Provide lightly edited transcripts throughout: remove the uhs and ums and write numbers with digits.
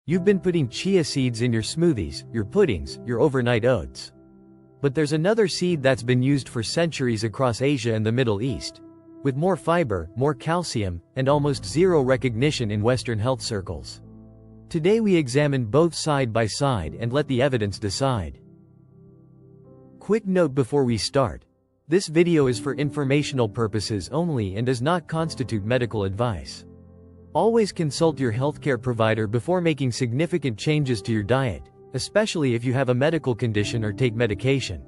You've been putting chia seeds in your smoothies, your puddings, your overnight oats. But there's another seed that's been used for centuries across Asia and the Middle East, with more fiber, more calcium, and almost zero recognition in Western health circles. Today we examine both side by side and let the evidence decide. Quick note before we start. This video is for informational purposes only and does not constitute medical advice. Always consult your healthcare provider before making significant changes to your diet, especially if you have a medical condition or take medication.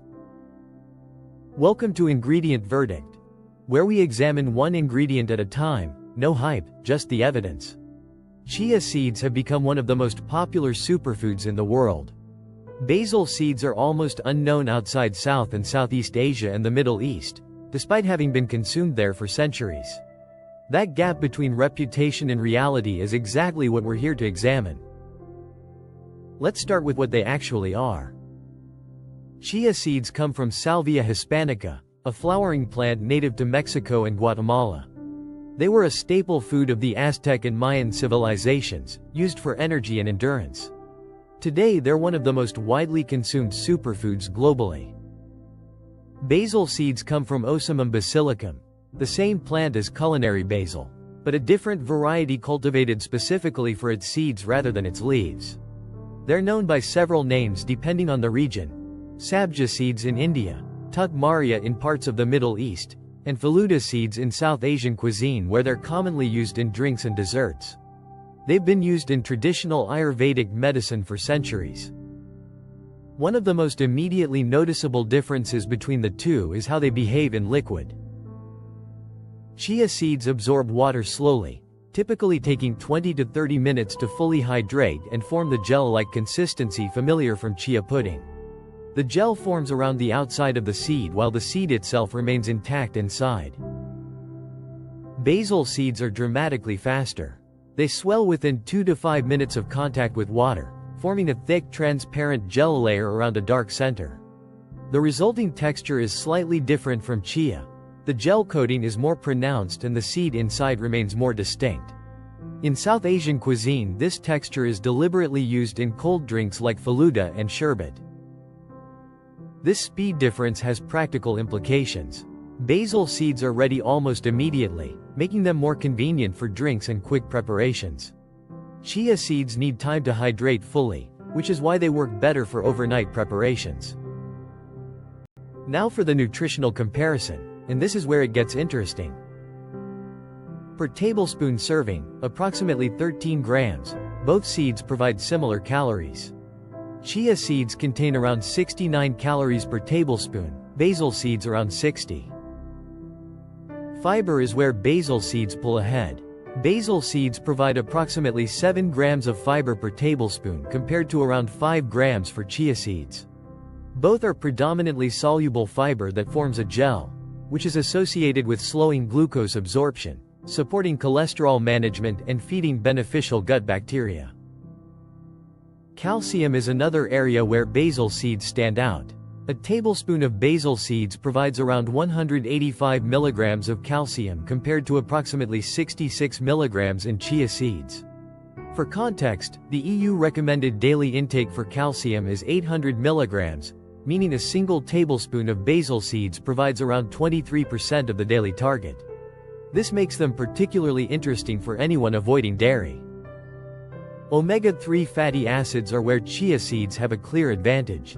Welcome to Ingredient Verdict, where we examine one ingredient at a time, no hype, just the evidence. Chia seeds have become one of the most popular superfoods in the world. Basil seeds are almost unknown outside South and Southeast Asia and the Middle East, despite having been consumed there for centuries. That gap between reputation and reality is exactly what we're here to examine. Let's start with what they actually are. Chia seeds come from Salvia hispanica, a flowering plant native to Mexico and Guatemala. They were a staple food of the Aztec and Mayan civilizations, used for energy and endurance. Today they're one of the most widely consumed superfoods globally. Basil seeds come from Ocimum basilicum, the same plant as culinary basil, but a different variety cultivated specifically for its seeds rather than its leaves. They're known by several names depending on the region: sabja seeds in India, tuk maria in parts of the Middle East, and faluda seeds in South Asian cuisine where they're commonly used in drinks and desserts. They've been used in traditional Ayurvedic medicine for centuries. One of the most immediately noticeable differences between the two is how they behave in liquid. Chia seeds absorb water slowly, typically taking 20 to 30 minutes to fully hydrate and form the gel-like consistency familiar from chia pudding. The gel forms around the outside of the seed while the seed itself remains intact inside. Basil seeds are dramatically faster. They swell within 2 to 5 minutes of contact with water, forming a thick transparent gel layer around a dark center. The resulting texture is slightly different from chia. The gel coating is more pronounced and the seed inside remains more distinct. In South Asian cuisine, this texture is deliberately used in cold drinks like faluda and sherbet. This speed difference has practical implications. Basil seeds are ready almost immediately, making them more convenient for drinks and quick preparations. Chia seeds need time to hydrate fully, which is why they work better for overnight preparations. Now for the nutritional comparison. And this is where it gets interesting. Per tablespoon serving, approximately 13 grams, both seeds provide similar calories. Chia seeds contain around 69 calories per tablespoon, basil seeds around 60. Fiber is where basil seeds pull ahead. Basil seeds provide approximately 7 grams of fiber per tablespoon compared to around 5 grams for chia seeds. Both are predominantly soluble fiber that forms a gel, which is associated with slowing glucose absorption, supporting cholesterol management and feeding beneficial gut bacteria. Calcium is another area where basil seeds stand out. A tablespoon of basil seeds provides around 185 milligrams of calcium compared to approximately 66 milligrams in chia seeds. For context, the EU recommended daily intake for calcium is 800 milligrams, meaning a single tablespoon of basil seeds provides around 23% of the daily target. This makes them particularly interesting for anyone avoiding dairy. Omega-3 fatty acids are where chia seeds have a clear advantage.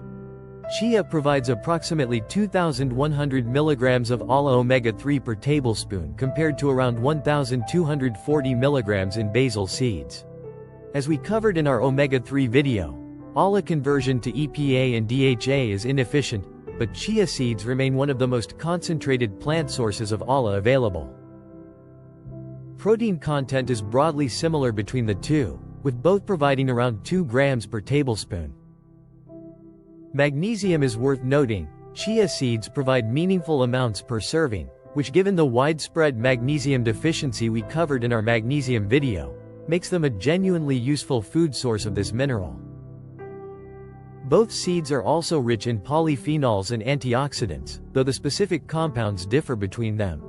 Chia provides approximately 2,100 milligrams of ALA omega-3 per tablespoon compared to around 1,240 milligrams in basil seeds. As we covered in our omega-3 video, ALA conversion to EPA and DHA is inefficient, but chia seeds remain one of the most concentrated plant sources of ALA available. Protein content is broadly similar between the two, with both providing around 2 grams per tablespoon. Magnesium is worth noting. Chia seeds provide meaningful amounts per serving, which, given the widespread magnesium deficiency we covered in our magnesium video, makes them a genuinely useful food source of this mineral. Both seeds are also rich in polyphenols and antioxidants, though the specific compounds differ between them.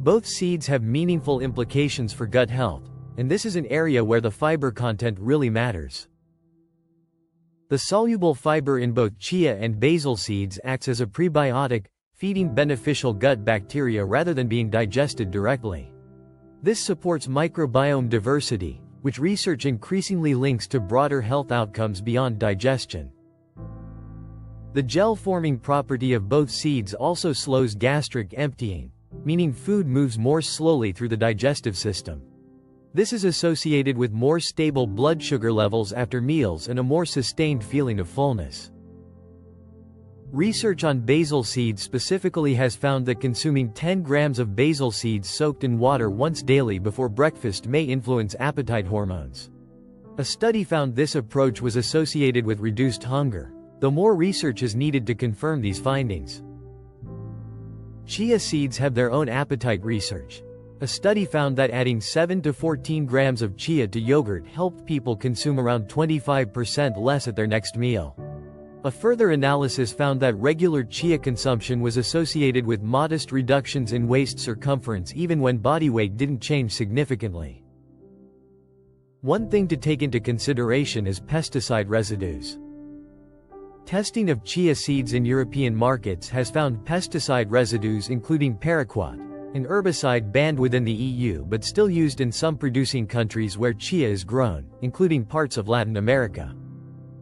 Both seeds have meaningful implications for gut health. and this is an area where the fiber content really matters. The soluble fiber in both chia and basil seeds acts as a prebiotic, feeding beneficial gut bacteria rather than being digested directly. This supports microbiome diversity, which research increasingly links to broader health outcomes beyond digestion. The gel-forming property of both seeds also slows gastric emptying, meaning food moves more slowly through the digestive system. This is associated with more stable blood sugar levels after meals and a more sustained feeling of fullness. Research on basil seeds specifically has found that consuming 10 grams of basil seeds soaked in water once daily before breakfast may influence appetite hormones. A study found this approach was associated with reduced hunger, though more research is needed to confirm these findings. Chia seeds have their own appetite research. A study found that adding 7 to 14 grams of chia to yogurt helped people consume around 25% less at their next meal. A further analysis found that regular chia consumption was associated with modest reductions in waist circumference even when body weight didn't change significantly. One thing to take into consideration is pesticide residues. Testing of chia seeds in European markets has found pesticide residues including paraquat, an herbicide banned within the EU but still used in some producing countries where chia is grown, including parts of Latin America.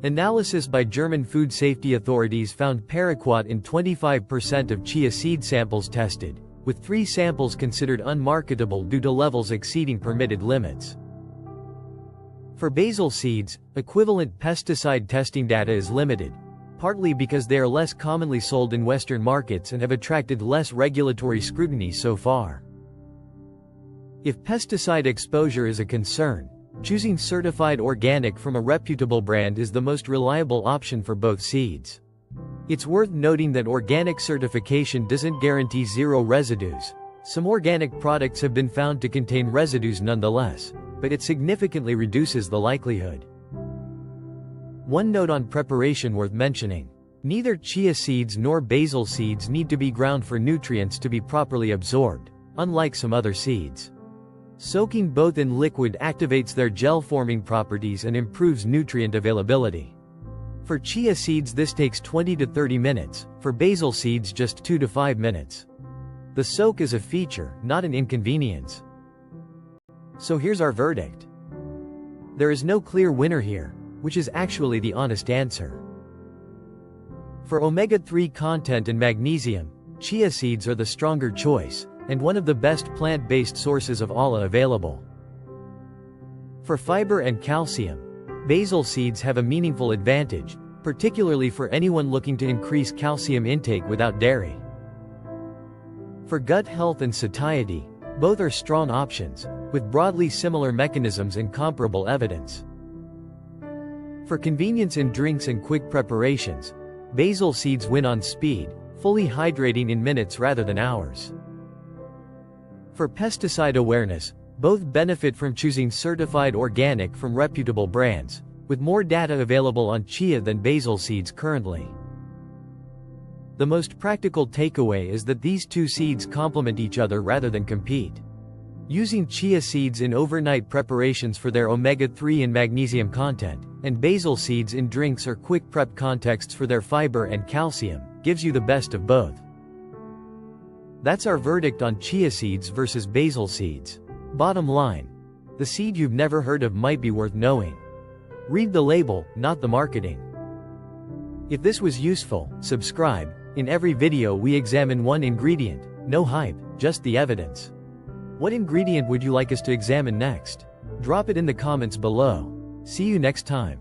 Analysis by German food safety authorities found paraquat in 25% of chia seed samples tested, with 3 samples considered unmarketable due to levels exceeding permitted limits. For basil seeds, equivalent pesticide testing data is limited, partly because they are less commonly sold in Western markets and have attracted less regulatory scrutiny so far. If pesticide exposure is a concern, choosing certified organic from a reputable brand is the most reliable option for both seeds. It's worth noting that organic certification doesn't guarantee zero residues. Some organic products have been found to contain residues nonetheless, but it significantly reduces the likelihood. One note on preparation worth mentioning: neither chia seeds nor basil seeds need to be ground for nutrients to be properly absorbed, unlike some other seeds. Soaking both in liquid activates their gel-forming properties and improves nutrient availability. For chia seeds this takes 20 to 30 minutes, for basil seeds just 2 to 5 minutes. The soak is a feature, not an inconvenience. So here's our verdict. There is no clear winner here, which is actually the honest answer. For omega-3 content and magnesium, chia seeds are the stronger choice, and one of the best plant-based sources of all available. For fiber and calcium, basil seeds have a meaningful advantage, particularly for anyone looking to increase calcium intake without dairy. For gut health and satiety, both are strong options, with broadly similar mechanisms and comparable evidence. For convenience in drinks and quick preparations, basil seeds win on speed, fully hydrating in minutes rather than hours. For pesticide awareness, both benefit from choosing certified organic from reputable brands, with more data available on chia than basil seeds currently. The most practical takeaway is that these two seeds complement each other rather than compete. Using chia seeds in overnight preparations for their omega-3 and magnesium content, and basil seeds in drinks or quick prep contexts for their fiber and calcium, gives you the best of both. That's our verdict on chia seeds versus basil seeds. Bottom line: the seed you've never heard of might be worth knowing. Read the label, not the marketing. If this was useful, subscribe. In every video we examine one ingredient, no hype, just the evidence. What ingredient would you like us to examine next? Drop it in the comments below. See you next time.